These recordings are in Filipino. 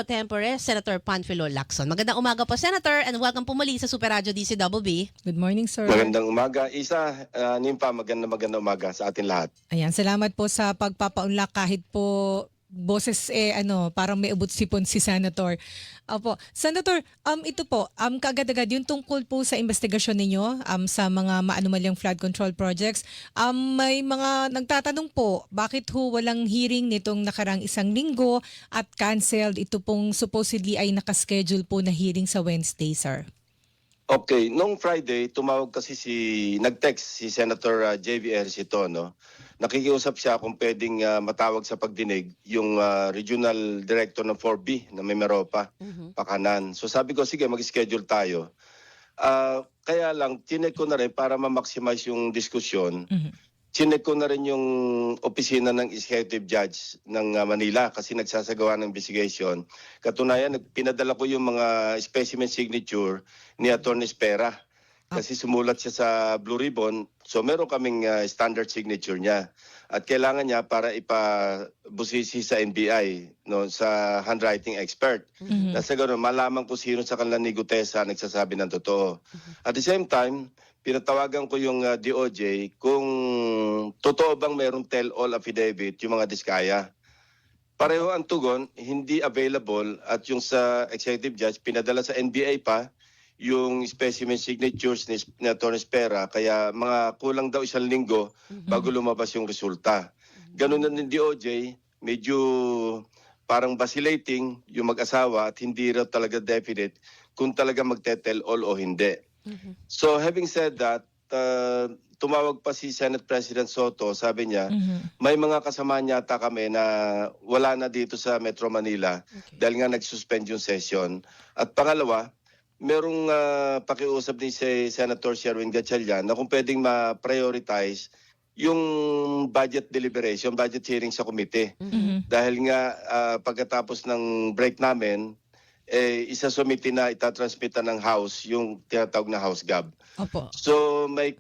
pro tempore, Senator Panfilo Lacson. Magandang umaga po, Senator, and welcome po muli sa Super Radio DCWB. Good morning, sir. Magandang umaga. Isa, Nimpa, magandang umaga sa atin lahat. Ayan, salamat po sa pagpapaunlak kahit po boses parang may ubot sipon si Senator. Opo. Senator, ito po, kaagad-agad yung tungkol po sa investigasyon ninyo sa mga maanumalyang flood control projects. May mga nagtatanong po, bakit ho walang hearing nitong nakarang isang linggo at canceled ito pong supposedly ay nakaschedule po na hearing sa Wednesday, sir? Okay, nung Friday, tumawag kasi nag-text si Senator J.V. Ejercito, no? Nakikiusap siya kung pwedeng matawag sa pagdinig yung Regional Director ng 4B na may Meropa, Pakanan. So sabi ko, sige, mag-schedule tayo. Kaya lang, chinek ko na rin para ma-maximize yung diskusyon. Chinek ko na rin yung opisina ng Executive Judge ng Manila kasi nagsasagawa ng investigation. Katunayan, pinadala ko yung mga specimen signature ni Atty. Espera. Kasi sumulat siya sa Blue Ribbon. So meron kaming standard signature niya. At kailangan niya para ipabusisi sa NBI, no, sa handwriting expert. Nasa gano'n, malaman kung sino sa kanila ni Gutesa nagsasabi ng totoo. At the same time, pinatawagan ko yung DOJ kung totoo bang merong tell-all affidavit yung mga diskaya. Pareho ang tugon, hindi available, at yung sa executive judge, pinadala sa NBI pa yung specimen signatures ni Atty. Espera, kaya mga kulang daw isang linggo bago lumabas yung resulta. Ganun na ng DOJ, medyo parang vacillating yung mag-asawa at hindi raw talaga definite kung talaga magte-tell all o hindi. So having said that, tumawag pa si Senate President Soto, sabi niya, may mga kasama yata kami na wala na dito sa Metro Manila dahil nga nag-suspend yung session. At pangalawa, merong pakiusap ni si Senator Sherwin Gatchalian na kung pwedeng ma-prioritize yung budget deliberation, budget hearing sa komite. Dahil nga pagkatapos ng break namin, isa-submit na itatransmitan ng House yung tinatawag na House Gab. Opo. So may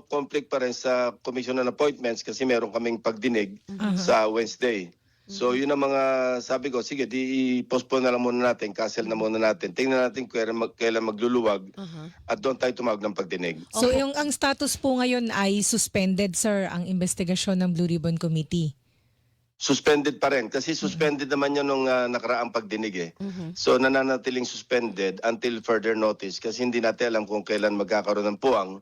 conflict pa rin sa Commission on Appointments kasi meron kaming pagdinig sa Wednesday. So yun ang mga sabi ko, sige, i-postpone na lang muna natin, cancel na muna natin. Tingnan natin kailan magluluwag at doon tayo tumawag ng pagdinig. So ang status po ngayon ay suspended, sir, ang investigasyon ng Blue Ribbon Committee. Suspended pa rin kasi suspended naman yun nung nakaraang pagdinig eh. So nananatiling suspended until further notice kasi hindi natin alam kung kailan magkakaroon ng puwang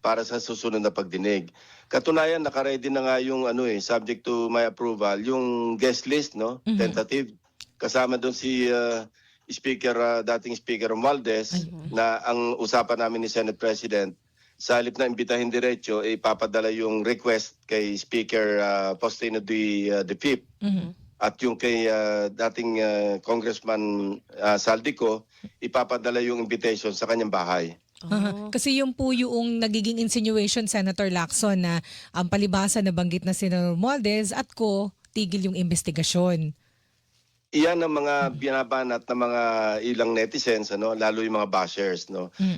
para sa susunod na pagdinig. Katunayan, nakaready na nga yung subject to my approval, yung guest list, no? Tentative. Kasama doon si dating Speaker Romualdez na ang usapan namin ni Senate President, sa halip na imbitahin diretso, ipapadala yung request kay Speaker Faustino the Fifth at yung kay dating Congressman Saldico, ipapadala yung invitation sa kanyang bahay. Kasi yung po yung nagiging insinuation, Senator Lacson, na ang palibhasa na banggit na si Romualdez at tigil yung investigasyon. Iyan ang mga binabanat ng mga ilang netizens, lalo yung mga bashers.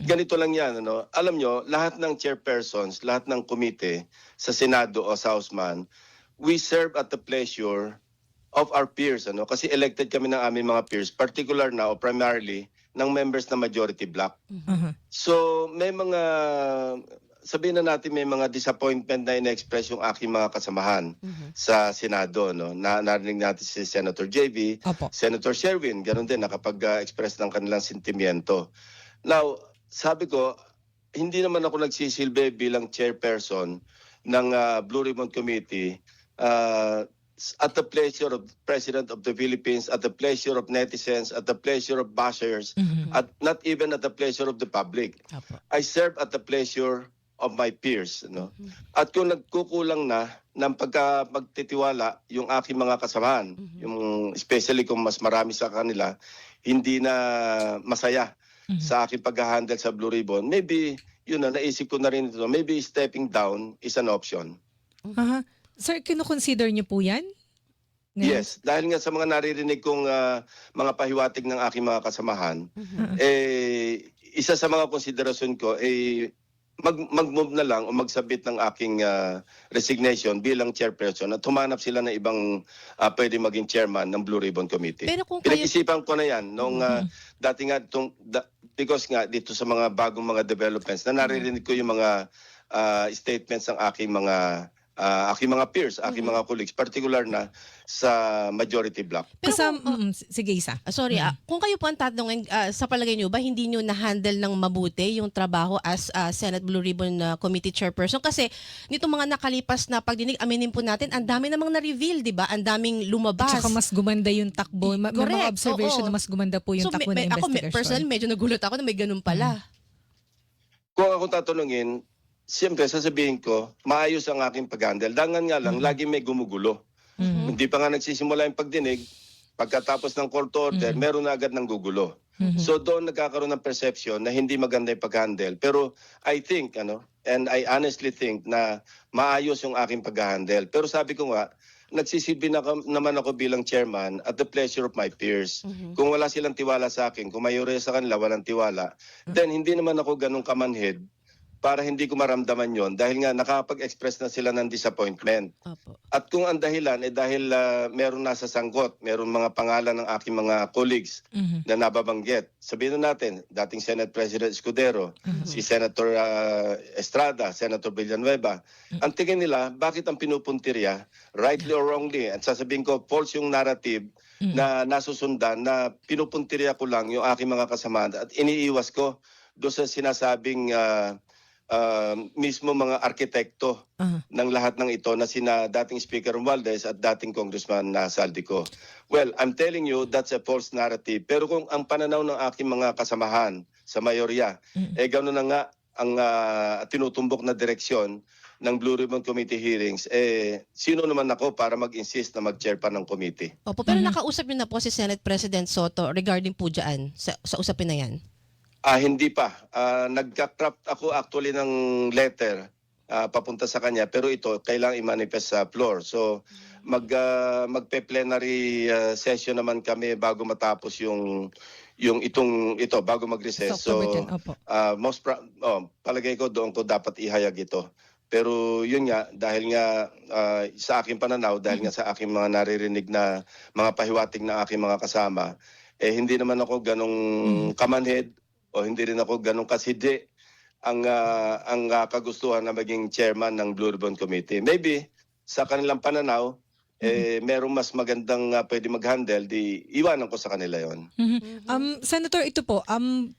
Ganito lang yan. Alam nyo, lahat ng chairpersons, lahat ng komite sa Senado o sa Houseman, we serve at the pleasure of our peers. Kasi elected kami ng aming mga peers, particular na o primarily ng members na majority bloc. So may mga, sabihin na natin may mga disappointment na in-express yung aking mga kasamahan sa Senado. Narinig natin si Senator JV, Senator Sherwin, ganun din, nakapag-express ng kanilang sentimiento. Now, sabi ko, hindi naman ako nagsisilbi bilang chairperson ng Blue Ribbon Committee at the pleasure of the President of the Philippines, at the pleasure of netizens, at the pleasure of bashers, at not even at the pleasure of the public. I serve at the pleasure of my peers. At kung nagkukulang na ng pagtitiwala yung aking mga kasamahan, yung especially kung mas marami sa kanila, hindi na masaya sa aking pag-handle sa Blue Ribbon, maybe, naisip ko na rin ito, maybe stepping down is an option. Sir, kino-consider niyo po yan? Yes, dahil nga sa mga naririnig kong mga pahiwatig ng aking mga kasamahan, isa sa mga konsiderasyon ko mag-move na lang o magsabit ng aking resignation bilang chairperson at humanap sila ng ibang pwede maging chairman ng Blue Ribbon Committee. Pero kung kayo... Pinag-isipan ko na yan nung dati nga because nga dito sa mga bagong mga developments na naririnig ko yung mga statements ng aking mga peers, aking mga colleagues, particular na sa majority bloc. Pero Sige, Isa. Kung kayo po ang tatanungin, sa palagay nyo ba hindi nyo na-handle ng mabuti yung trabaho as Senate Blue Ribbon Committee Chairperson? Kasi nito mga nakalipas na pagdinig, aminin po natin, ang dami namang na-reveal, di ba? Ang daming lumabas. Tsaka mas gumanda yung takbo. May mga Correct, observation oo. na mas gumanda po yung takbo ng Ako investigation. personally, medyo nagulat ako na may ganun pala. Kung ako tatanungin, siyempre sasabihin ko, maayos ang aking pag-handle. Dangan nga lang, lagi may gumugulo. Hindi pa nga nagsisimula yung pagdinig, pagkatapos ng court order, meron na agad ng gugulo. So doon nagkakaroon ng perception na hindi maganda yung pag-handle. Pero I think, and I honestly think na maayos yung aking pag-handle. Pero sabi ko nga, nagsisilbi naman ako bilang chairman at the pleasure of my peers. Kung wala silang tiwala sa akin, kung mayroon sa kanila walang tiwala, then hindi naman ako ganun kamanhid para hindi ko maramdaman yon dahil nga nakapag-express na sila ng disappointment. Opo. At kung ang dahilan dahil meron nasa sangkot, meron mga pangalan ng aking mga colleagues na nababanggit. Sabihin na natin, dating Senate President Escudero, si Senator Estrada, Senator Villanueva. Ang tingin nila, bakit ang pinupuntirya, rightly or wrongly, at sasabihin ko, false yung narrative na nasusundan na pinupuntirya ko lang yung aking mga kasamahan at iniiwas ko doon sa sinasabing mismo mga arkitekto ng lahat ng ito na sina dating Speaker Romualdez at dating Congressman Saldico. Well, I'm telling you, that's a false narrative. Pero kung ang pananaw ng aking mga kasamahan sa mayorya, gano'n na nga ang tinutumbok na direksyon ng Blue Ribbon Committee hearings, sino naman ako para mag-insist na mag-chair pa ng committee? Opo, pero nakausap niyo na po si Senate President Soto regarding po dyan sa usapin na yan? Hindi pa. Nagka-craft ako actually ng letter papunta sa kanya pero ito kailangang i-manifest sa floor. So magpe-plenary session naman kami bago matapos yung ito bago mag-recess. So palagay ko doon ko dapat ihayag ito. Pero yun nga, dahil nga sa aking pananaw, dahil nga sa aking mga naririnig na mga pahiwatig na aking mga kasama, hindi naman ako ganong kamanhid o hindi rin ako ganong kasidi ang kagustuhan na maging chairman ng Blue Ribbon Committee. Maybe sa kanilang pananaw, merong mas magandang pwede mag-handle, di iwanan ko sa kanila yon. Senator, ito po,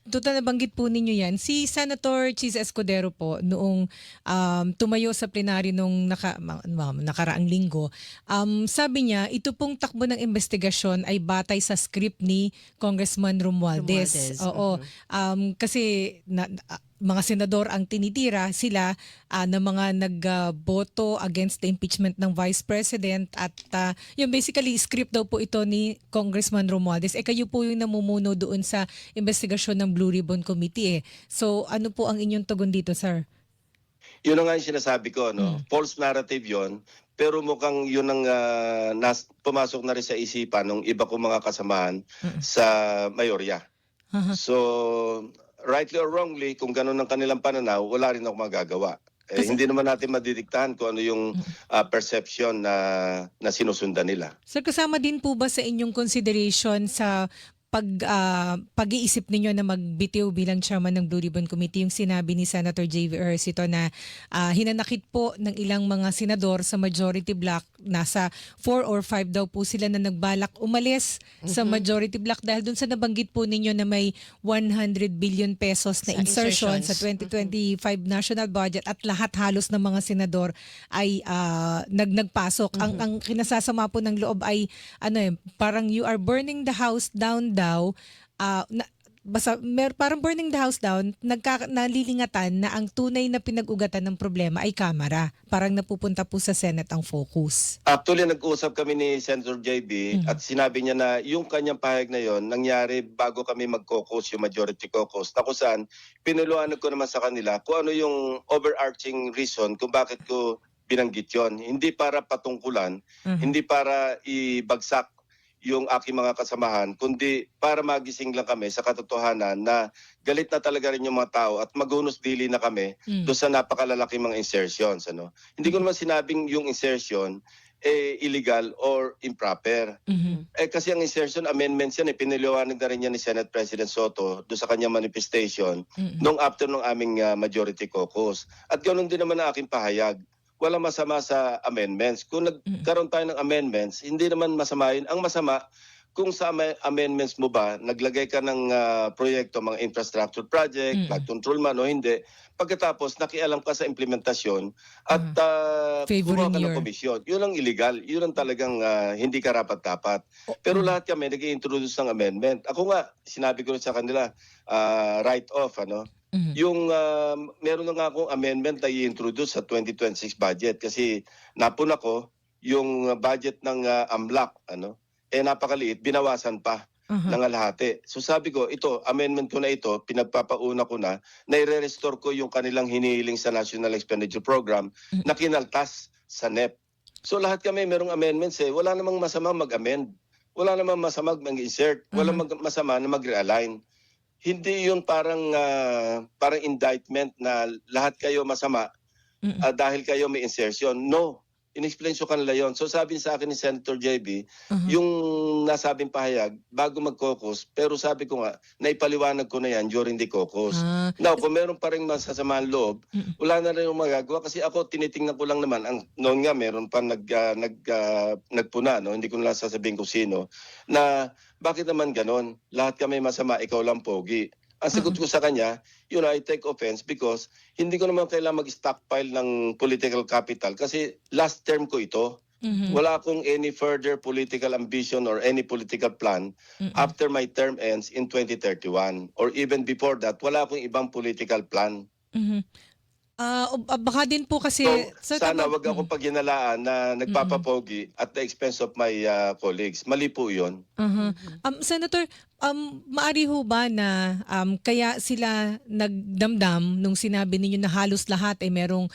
total nabanggit po ninyo yan. Si Senator Chis Escudero po, noong tumayo sa plenary nung nakaraang linggo, sabi niya, ito pong takbo ng investigasyon ay batay sa script ni Congressman Romualdez. Oo. Kasi mga senador ang tinitira sila na mga nagboto against the impeachment ng Vice President at yung basically script daw po ito ni Congressman Romualdez. Kayo po yung namumuno doon sa investigasyon ng Blue Ribbon Committee. So ano po ang inyong tugon dito, sir? Yun ang nga yung sinasabi ko, false narrative yon. Pero mukhang yun ang pumasok na rin sa isipan ng iba kong mga kasamahan sa mayorya. So rightly or wrongly, kung gano'n ang kanilang pananaw, wala rin ako magagawa. Hindi naman natin madidiktahan kung ano yung perception na sinusundan nila. Sir, kasama din po ba sa inyong consideration sa pag-iisip ninyo na magbitiw bilang chairman ng Blue Ribbon Committee yung sinabi ni Senator J.V. Ejercito na hinanakit po ng ilang mga senador sa majority block, nasa 4 or 5 daw po sila na nagbalak umalis sa majority block dahil dun sa nabanggit po ninyo na may 100 billion pesos na insertion sa 2025 national budget at lahat halos ng mga senador ay nagpasok. Ang kinasasama po ng loob ay parang you are burning the house down daw, parang burning the house down, nalilingatan na ang tunay na pinag-ugatan ng problema ay Kamara. Parang napupunta po sa Senate ang focus. Actually, nag-usap kami ni Senator JB at sinabi niya na yung kanyang pahayag na yon nangyari bago kami mag-caucus, yung majority caucus, na kung saan pinuluanag ko naman sa kanila kung ano yung overarching reason kung bakit ko binanggit yon. Hindi para patungkulan, hindi para ibagsak yung aking mga kasamahan, kundi para magising lang kami sa katotohanan na galit na talaga rin yung mga tao at magunos dili na kami doon sa napakalalaking mga insertions. Ano? Hindi ko naman sinabing yung insertion illegal or improper. Mhm. Kasi ang insertion amendments yan, piniliwanag na rin yan ni Senate President Soto doon sa kanyang manifestation Mhm. nung after nung aming majority caucus. At ganoon din naman ang aking pahayag. Walang masama sa amendments. Kung nagkaroon tayo ng amendments, hindi naman masama yun. Ang masama, kung sa amendments mo ba, naglagay ka ng proyekto, mga infrastructure project, flood control man o hindi, pagkatapos nakialam ka sa implementasyon at Favoring kumuha ka ng your- komisyon. Yun ang illegal. Yun ang talagang hindi karapat-dapat. Pero lahat kami nag-i-introduce ng amendment. Ako nga, sinabi ko rin sa kanila, write-off, ano? Mhm. Yung meron na nga akong amendment na i-introduce sa 2026 budget kasi napuna ko yung budget ng AMLAC, ano? Napakaliit, binawasan pa Aha. ng alahati. So sabi ko, ito, amendment ko na ito, pinagpapauna ko na i-restore ko yung kanilang hinihiling sa National Expenditure Program na kinaltas sa NEP. So lahat kami merong amendments Wala namang masama mag-amend. Wala namang masama mag-insert. Wala masama na mag-realign. Hindi yun parang indictment na lahat kayo masama dahil kayo may insertion. No. In-explain ko kanila yon. So sabi sa akin ni Senator JB, yung nasabing pahayag, bago mag-caucus, pero sabi ko nga, naipaliwanag ko na yan during the caucus. Ah, Now, kung meron pa rin masasamahan loob, wala na rin yung magagawa kasi ako tinitingnan ko lang naman, noon nga meron pa nagpuna, no? Hindi ko na lang sasabihin kung sino, na bakit naman ganon? Lahat kami masama, ikaw lang pogi. Ang sagot ko sa kanya, I take offense because hindi ko naman kailangan mag-stockpile ng political capital kasi last term ko ito. Wala akong any further political ambition or any political plan after my term ends in 2031 or even before that, wala akong ibang political plan. Mhm. Baka din po kasi So, sana wag ako paghinalaan na nagpapapogi at the expense of my colleagues. Mali po yun. Senator, maari ho ba na kaya sila nagdamdam nung sinabi ninyo na halos lahat ay merong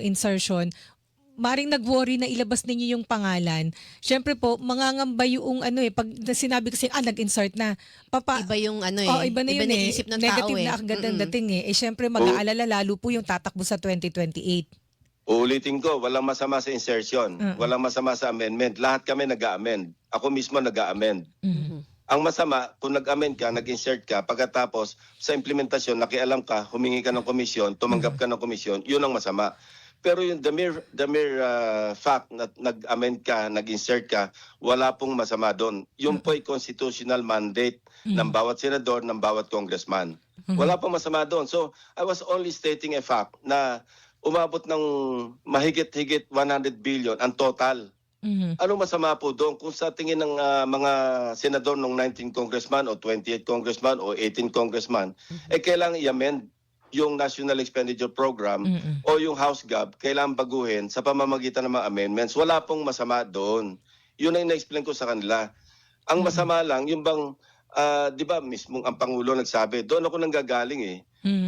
insertion, maring nag-worry na ilabas ninyo yung pangalan. Siyempre po, mangangamba yung pag sinabi kasi nag-insert na. Iba yung Iba na yun na isip ng tao Negative na agad ang dating Siyempre mag-aalala lalo po yung tatakbo sa 2028. Uulitin ko, walang masama sa insertion. Walang masama sa amendment. Lahat kami nag-amend. Ako mismo nag-amend. Ang masama, kung nag-amend ka, nag-insert ka, pagkatapos sa implementasyon, nakialam ka, humingi ka ng komisyon, tumanggap ka ng komisyon, yun ang masama. Pero yung the mere fact na nag-amend ka, nag-insert ka, wala pong masama doon. Yung po ay constitutional mandate ng bawat senador, ng bawat congressman. Wala pong masama doon. So, I was only stating a fact na umabot ng mahigit-higit 100 billion ang total. Ano masama po doon kung sa tingin ng mga senador ng 19 congressman o 28 congressman o 18 congressman, kailangan i-amend yung National Expenditure Program o yung House Gov, kailangan baguhin sa pamamagitan ng mga amendments. Wala pong masama doon. Yun ang na-explain ko sa kanila. Ang masama lang, yung bang, di ba mismong ang Pangulo nagsabi, doon ako nanggagaling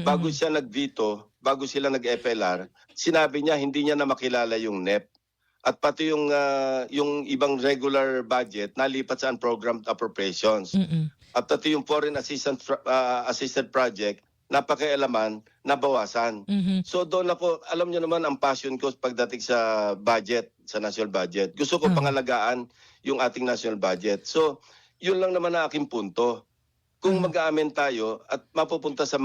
Bago siya nag-veto, bago sila nag-FLR, sinabi niya hindi niya na makilala yung NEP. At pati yung ibang regular budget nalipat sa unprogrammed appropriations. At pati yung foreign assisted project, napakialaman, nabawasan. So doon ako, alam niyo naman ang passion ko pagdating sa budget, sa national budget. Gusto ko pangalagaan yung ating national budget. So yun lang naman ang aking punto. Kung mag-aamen tayo at mapupunta sa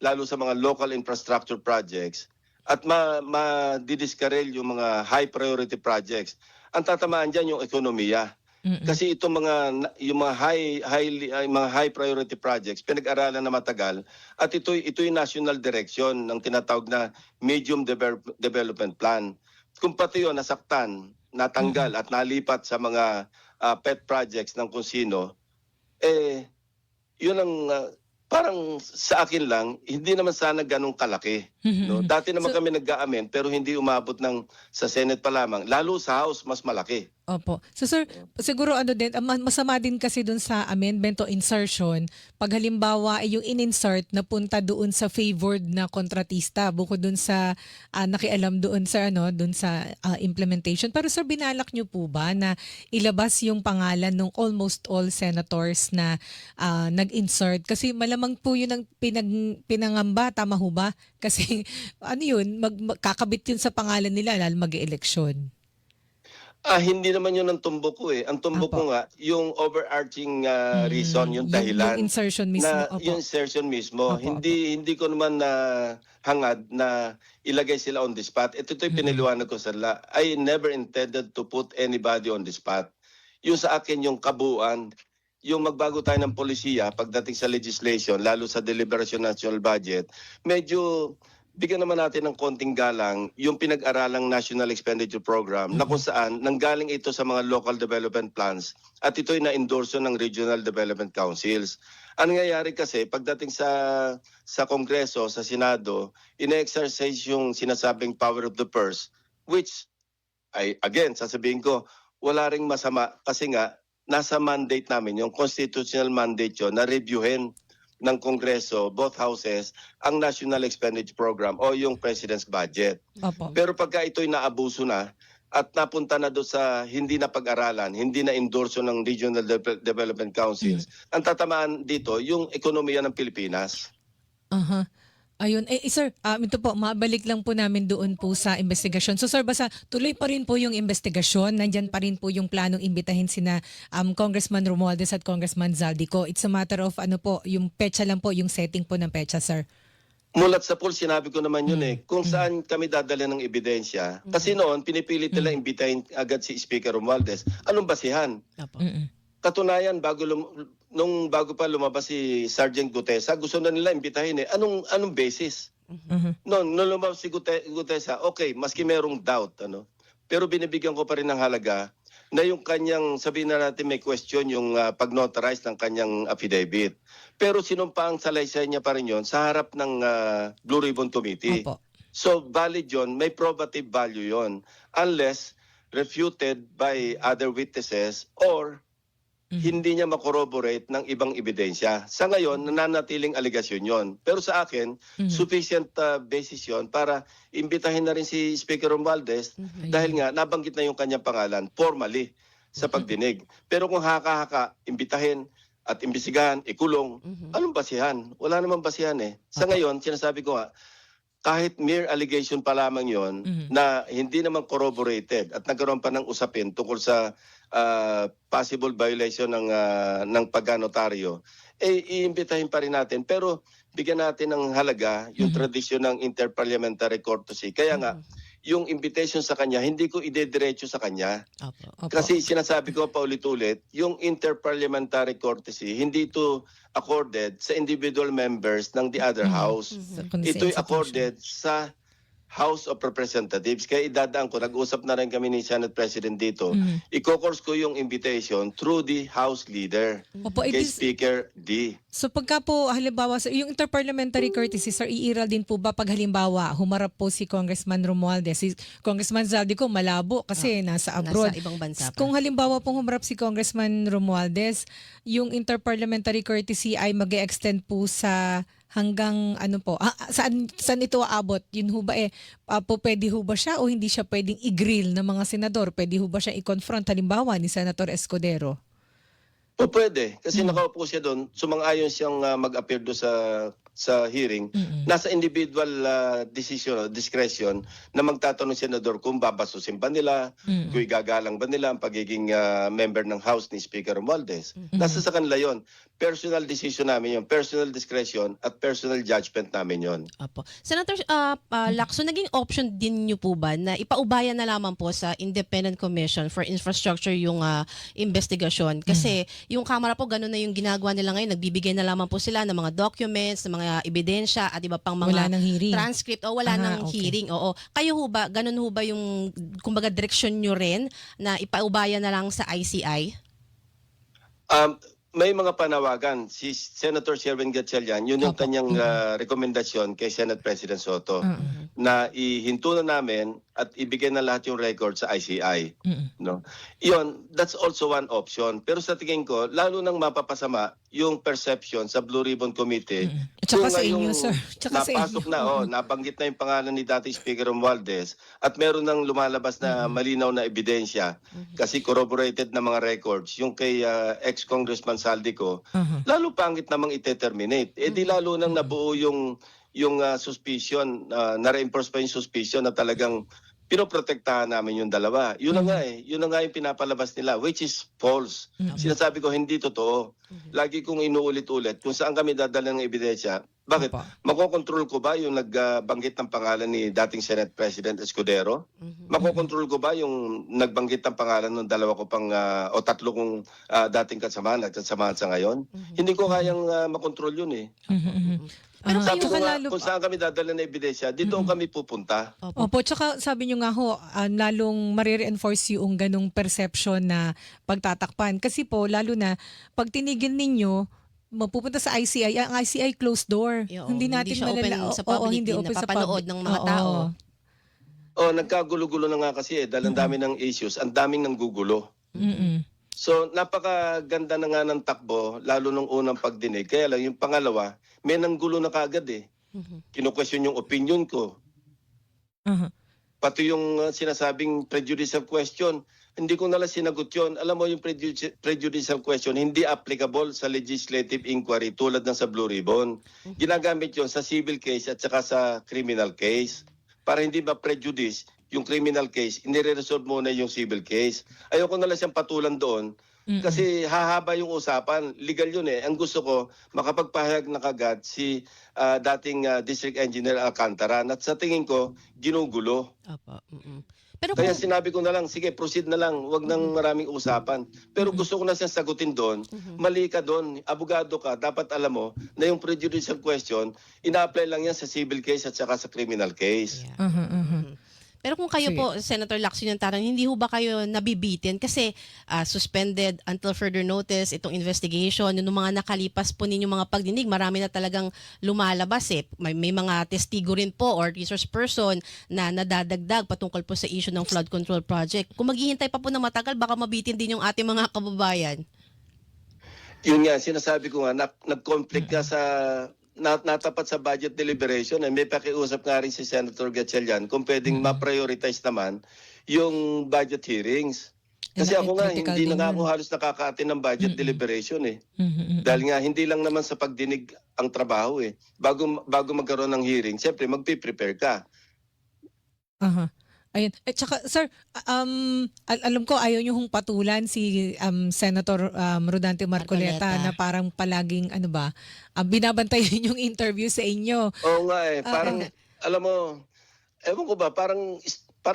lalo sa mga local infrastructure projects at ma-discarrel yung mga high priority projects, ang tatamaan dyan yung ekonomiya. Kasi itong mga high priority projects pinag-aralan na matagal at ito'y national direction ng tinatawag na medium development plan. Kung pati yun nasaktan, natanggal at nalipat sa mga pet projects ng kung sino, yun ang parang sa akin lang, hindi naman sana ganong kalaki. No? Dati naman kami nag-a-amend pero hindi umabot ng sa Senate pa lamang. Lalo sa House, mas malaki. Opo. So sir, siguro ano din, masama din kasi dun sa amendment o insertion, pag halimbawa ay yung in-insert na punta doon sa favored na kontratista bukod dun sa nakialam doon sa dun sa implementation. Pero sir, binalak nyo po ba na ilabas yung pangalan ng almost all senators na nag-insert? Kasi malamang po yun ang pinangamba, tama ho ba? Kasi ano yun, kakabit yun sa pangalan nila lalo mag-eleksyon. Hindi naman yun ang tumbok ko eh. Ang tumbok Apo. ko nga, yung overarching reason, yung Yung dahilan. insertion mismo. Na Opo. yung insertion mismo, Opo, hindi ko naman na hangad na ilagay sila on the spot. Ito piniliwanag ko sa la. I never intended to put anybody on the spot. Yung sa akin, yung kabuuan, yung magbago tayo ng polisiya pagdating sa legislation, lalo sa deliberation national budget, medyo bigyan naman natin ng konting galang yung pinag-aralang National Expenditure Program na kung saan nanggaling ito sa mga local development plans at ito'y na-endorso ng Regional Development Councils. Ang nangyayari kasi pagdating sa Kongreso, sa Senado, ine-exercise yung sinasabing power of the purse, which, again, sasabihin ko, wala ring masama kasi nga nasa mandate namin, yung constitutional mandate yun, na reviewin ng Kongreso, both houses, ang National Expenditure Program o yung President's Budget. Opo. Pero pagka ito'y naabuso na at napunta na doon sa hindi na pag-aralan, hindi na endorso ng Regional Development Councils, ang tatamaan dito yung ekonomiya ng Pilipinas. Aha. Ayun. Sir, ito po, mabalik lang po namin doon po sa investigasyon. So sir, basta tuloy pa rin po yung investigasyon. Nandyan pa rin po yung planong imbitahin sina Congressman Romualdez at Congressman Zaldico. It's a matter of yung petsa lang po, yung setting po ng petsa, sir. Mulat sa pool, sinabi ko naman yun eh, kung saan kami dadala ng ebidensya. Kasi noon, pinipilit nila imbitahin agad si Speaker Romualdez. Anong basihan? Opo. Katunayan, nung bago pa lumabas si Sergeant Gutesa, gusto na nila imbitahin eh. Anong basis? Nung lumabas si Gutesa, okay, maski merong doubt, pero binibigyan ko pa rin ng halaga na yung kanyang, sabihin na natin may question, yung pag-notarize ng kanyang affidavit. Pero sinumpaang salaysay niya pa rin yun sa harap ng Blue Ribbon Committee. Opo. So valid yun, may probative value yun, unless refuted by other witnesses or hindi niya makorroborate ng ibang ebidensya. Sa ngayon, nananatiling aligasyon yon. Pero sa akin, sufficient basis yon para imbitahin na rin si Speaker Romualdez dahil nga nabanggit na yung kanyang pangalan formally sa pagdinig. Pero kung haka-haka, imbitahin at imbisigahan, ikulong, anong basihan? Wala namang basihan eh. Sa ngayon, sinasabi ko nga, kahit mere allegation pa lamang yon na hindi naman corroborated at nagkaroon pa ng usapin tungkol sa possible violation ng paganotaryo, iimbitahin pa rin natin. Pero bigyan natin ng halaga yung tradisyon ng interparliamentary courtesy. Kaya nga, yung invitation sa kanya, hindi ko idediretso sa kanya. Opo. Kasi sinasabi ko paulit-ulit, yung interparliamentary courtesy, hindi ito accorded sa individual members ng the other house. Ito'y accorded sa House of Representatives. Kaya idadaan ko, nag-usap na rin kami ni Senate President dito, i-course ko yung invitation through the House Leader, Opo, kay Speaker D. So pagka po halimbawa yung interparliamentary courtesy, sir, iiral din po ba pag halimbawa humarap po si Congressman Romualdez, si Congressman Zaldico malabo kasi nasa abroad. Nasa ibang bansa pa. Kung halimbawa pong humarap si Congressman Romualdez, yung interparliamentary courtesy ay mag-extend po sa hanggang saan ito aabot? Yun ho ba po pwede ho ba siya o hindi siya pwedeng i-grill ng mga senador? Pwede ho ba siya i-confront halimbawa ni Senator Escudero? O pwede, kasi nakaupo siya doon, sumang-ayon siyang mag-appear doon sa hearing. Nasa individual decision, discretion na magtatanong senador kung babasusin ba nila, kung igagalang ba nila ang pagiging member ng House ni Speaker Romualdez. Nasa sa kanila yon. Personal decision namin yon, personal discretion at personal judgment namin yon. Opo. Senator Lacson, naging option din niyo po ba na ipaubaya na lamang po sa Independent Commission for Infrastructure yung investigasyon? Kasi yung Kamara po, ganun na yung ginagawa nila ngayon. Nagbibigay na lamang po sila ng mga documents, ng mga ebidensya at iba pang mga Wala ng hearing. transcript o wala ng Okay. hearing. Oo. Kayo ho ba, ganun ho ba yung kumbaga direksyon nyo rin na ipaubaya na lang sa ICI? May mga panawagan. Si Senator Sherwin Gatchalian, yun yung kanyang rekomendasyon kay Senate President Soto na ihinto na namin at ibigay na lahat yung record sa ICI. Mm-mm. No? Iyon, that's also one option. Pero sa tingin ko, lalo nang mapapasama yung perception sa Blue Ribbon Committee. Mm-mm. At saka Kung sa ngayong inyo, sir. Tsaka sa napasok inyo. na, Mm-mm. nabanggit na yung pangalan ni dating Speaker Romualdez at meron nang lumalabas na malinaw na ebidensya kasi corroborated na mga records yung kay ex-Congressman Saldico, Uh-huh. lalo pangit namang ite-terminate. Eh di lalo nang nabuo yung suspicion, na-reinforce pa yung suspicion na talagang pinoprotektahan namin yung dalawa. Yun na nga yun na nga yung pinapalabas nila, which is false. Sinasabi ko, hindi totoo. Lagi kong inuulit-ulit kung saan kami dadala ng ebidensya. Bakit? Opo. Makokontrol ko ba yung nagbanggit ng pangalan ni dating Senate President Escudero? Makokontrol ko ba yung nagbanggit ng pangalan ng dalawa ko pang o tatlo kong dating kasamahan at kasamahan sa ngayon? Hindi ko kayang makontrol yun eh. Pero Sabi ko tsaka nga, lalo kung saan kami dadala ng ebidensya, dito kami pupunta. Opo, tsaka sabi nyo nga ho, lalong marireinforce yung ganong perception na pagtatakpan. Kasi po, lalo na, pag tinigil ninyo, mapupunta sa ICI, ang ICI closed door. Oo, Hindi natin siya open malala- sa oo, public, hindi hindi open sa napapanood public. ng mga Oo. tao. Oh, nagkagulo-gulo na nga kasi dahil ang dami ng issues, ang daming nanggugulo. Mm-mm. So, napakaganda na nga ng takbo, lalo nung unang pagdinig. Kaya lang, yung pangalawa, may nanggulo na kagad eh. Kino-question yung opinion ko. Uh-huh. Pati yung sinasabing prejudicial question, hindi ko nalang sinagot yun. Alam mo yung prejudicial question, hindi applicable sa legislative inquiry tulad ng sa Blue Ribbon. Ginagamit yun sa civil case at saka sa criminal case. Para hindi ma-prejudice yung criminal case, inire-resolve muna yung civil case. Ayoko na lang siyang patulan doon kasi hahaba yung usapan. Legal yun eh. Ang gusto ko, makapagpahayag na kagad si dating District Engineer Alcantara at sa tingin ko, ginugulo. Opo. Pero Kaya kung, sinabi ko na lang, sige, proceed na lang. Huwag nang maraming usapan. Pero gusto ko na siyang sagutin doon. Mali ka doon. Abogado ka. Dapat alam mo na yung prejudicial question, ina-apply lang yan sa civil case at saka sa criminal case. yeah. Pero kung kayo Sige. po, Senator Lacson, yung tarang, hindi ho ba kayo nabibitin? Kasi suspended until further notice itong investigation, yung mga nakalipas po ninyo mga pagdinig, marami na talagang lumalabas eh. May mga testigo rin po or resource person na nadadagdag patungkol po sa issue ng flood control project. Kung maghihintay pa po ng matagal, baka mabitin din yung ating mga kababayan. Yun nga, sinasabi ko nga, nag-conflict nga sa natapat sa budget deliberation. May pakiusap nga rin si Senator Gatchalian kung pwedeng ma-prioritize naman yung budget hearings. Kasi ako nga, Critical hindi din na nga yun. ako halos nakaka-attend ng budget deliberation eh. Mm-mm. Dahil nga, hindi lang naman sa pagdinig ang trabaho eh. Bago magkaroon ng hearing, siyempre magpiprepare ka. Aha. Ayun. At saka, sir, alam ko ayaw nyo hong patulan si Senator Rodante Marcoleta Marcoleta. na parang palaging, binabantayan yung interview sa inyo. Oo nga eh, parang, alam mo, ewan ko ba, parang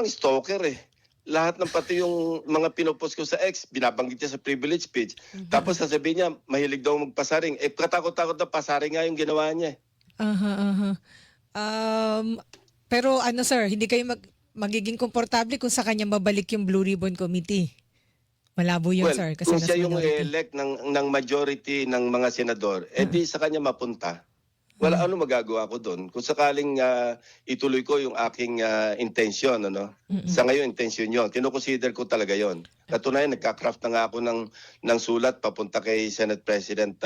stalker eh. Lahat ng pati yung mga pinopost ko sa ex, binabanggit niya sa privilege speech. Tapos sasabihin niya, mahilig daw magpasaring. Eh, katakot-takot na pasaring nga yung ginawa niya eh. Aha, aha. Pero sir, hindi kayo magiging komportable kung sa kanya mabalik yung Blue Ribbon Committee. Malabo yun, Well, sir. Kasi kung nasa siya yung minority. elect ng majority ng mga senador, di sa kanya mapunta. Wala ano magagawa ko doon. Kung sakaling ituloy ko yung aking intensyon, sa ngayon intensyon yon, kinoconsider ko talaga yon. Katunayan, nagka-craft na nga ako ng sulat papunta kay Senate President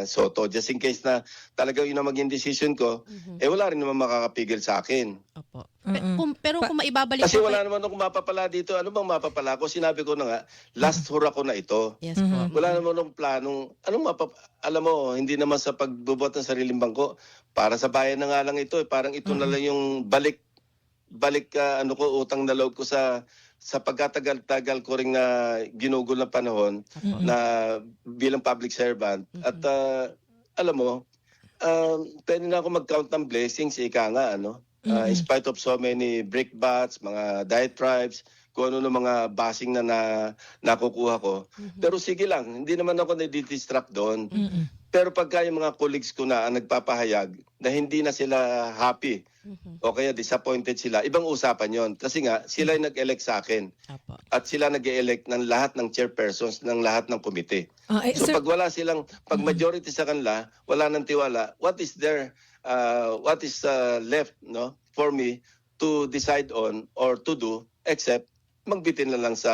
Soto. Just in case na talaga yun ang maging decision ko, wala rin naman makakapigil sa akin. Opo. Pero kung maibabalik Kasi po wala naman akong mapapala dito. Ano bang mapapala ko? Sinabi ko na nga, last hura ko na ito. Yes po. Wala naman akong planong, alam mo, hindi naman sa pagbubot ng sariling bangko. Para sa bayan na nga lang ito. Parang ito na lang yung balik utang na loob ko sa pagkatagal-tagal ko ring na ginugol na panahon na bilang public servant. At alam mo, pwede na ako mag-count ng blessings, ika nga, in spite of so many brickbats, mga diatribes, kung ano ng mga basing na nakukuha ko. Pero sige lang, hindi naman ako na-distract doon. Pero pagka yung mga colleagues ko na ang nagpapahayag na hindi na sila happy o kaya disappointed sila, ibang usapan yon. Kasi nga, sila yung nag-elect sa akin. Opo. At sila nag-elect ng lahat ng chairpersons ng lahat ng komite. So sir, pag wala silang, pag majority sa kanila, wala nang tiwala, what is left for me to decide on or to do except magbitin na lang sa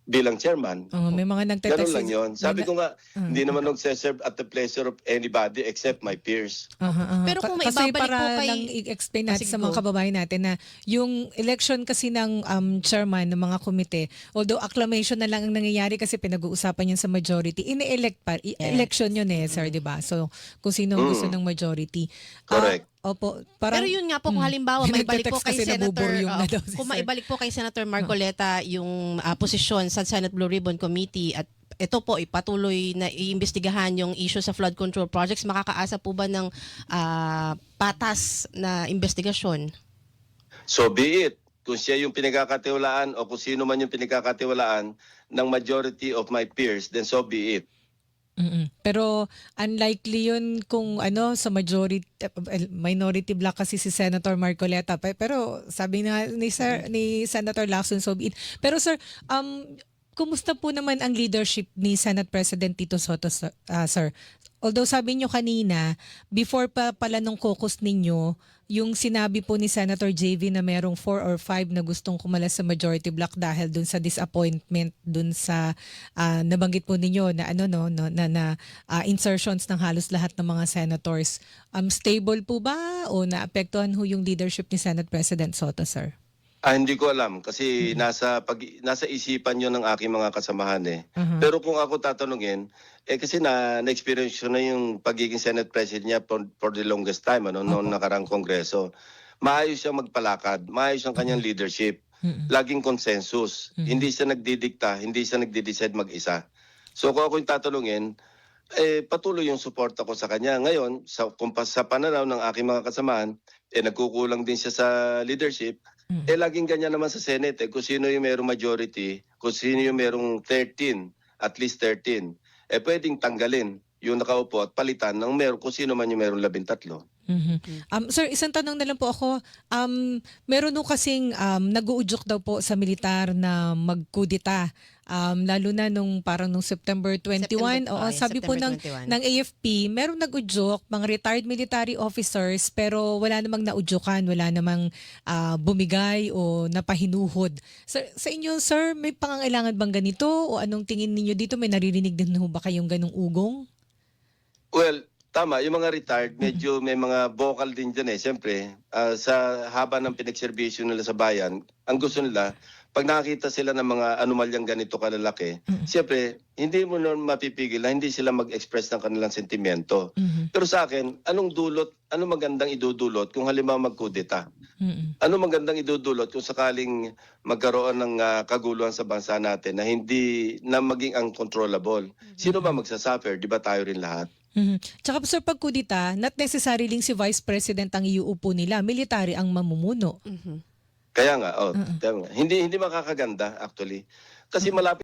bilang chairman. May mga nagtetext. Ganun lang yun. Sabi ko nga, hindi naman nagseserve at the pleasure of anybody except my peers. Pero kung Kasi maibabalik para po kay... lang i-explain natin Sige, sa mga go. kababayan natin na yung election kasi ng chairman ng mga komite, although acclamation na lang ang nangyayari kasi pinag-uusapan yan sa majority, ini-elect pa. Election yun sir, di ba? So, kung sino ang gusto ng majority. Correct. Opo, parang, Pero yun nga po, kung halimbawa maibalik po Nagte-text kay kasi Senator, nabuburyong na daw si kung Sir. maibalik po kay Senator Marcoleta yung posisyon sa Senate Blue Ribbon Committee at ito po ipatuloy na iimbestigahan yung issue sa flood control projects, makakaasa po ba ng patas na investigasyon? So be it. Kung siya yung pinagkakatiwalaan o kung sino man yung pinagkakatiwalaan ng majority of my peers, then so be it. Pero unlikely yun kung sa minority block kasi si Senator Marcoleta. Pero sabi na ni Senator Lacson, so be it. Pero sir, kumusta po naman ang leadership ni Senate President Tito Soto, sir? Although sabi nyo kanina, before pa pala nung caucus ninyo, yung sinabi po ni Senator JV na merong 4 or 5 na gustong kumalas sa majority block dahil dun sa disappointment, dun sa nabanggit po ninyo na insertions ng halos lahat ng mga senators. Stable po ba o naapektuhan ho yung leadership ni Senate President Soto, sir? Hindi ko alam kasi nasa isipan yun ng aking mga kasamahan Pero kung ako tatanungin, kasi na-experience ko na yung pagiging Senate President niya for the longest time noong nakarang kongreso. Maayos siyang magpalakad, maayos ang kanyang leadership. Laging consensus. Hindi siya nagdidikta, hindi siya nagdi-decide mag-isa. So kung ako yung tatanungin, patuloy yung suporta ko sa kanya. Ngayon, sa pananaw ng aking mga kasamahan, nagkukulang din siya sa leadership. Laging ganyan naman sa Senate. Kung sino yung merong majority, kung sino yung merong 13, at least 13, pwedeng tanggalin yung nakaupo at palitan ng kung sino man yung merong 13. Sir, isang tanong na lang po ako. Meron nung kasing nag-uudyok daw po sa militar na magkudita. Lalo na nung September 21. Sabi po September ng 21. AFP, merong nag-udyok, mga retired military officers, pero wala namang naudyukan, wala namang bumigay o napahinuhod. Sa inyo, sir, may pangangailangan bang ganito? O anong tingin ninyo dito? May naririnig din ho ba kayong ganong ugong? Well, tama, yung mga retired, medyo may mga vocal din dyan Siyempre, sa haba ng pinagserbisyo nila sa bayan, ang gusto nila, pag nakakita sila ng mga anomalyang ganito kalalaki, siyempre, hindi mo nun mapipigil na hindi sila mag-express ng kanilang sentimiento. Pero sa akin, anong magandang idudulot kung halimbawa magkudeta? Ano magandang idudulot kung sakaling magkaroon ng kaguluhan sa bansa natin na hindi na maging uncontrollable? Sino ba magsasuffer? Di ba tayo rin lahat? Tsaka sir, pag kudita, not necessarily si Vice President ang iuupo nila, military ang mamumuno. Kaya nga, hindi makakaganda actually. Kasi malapit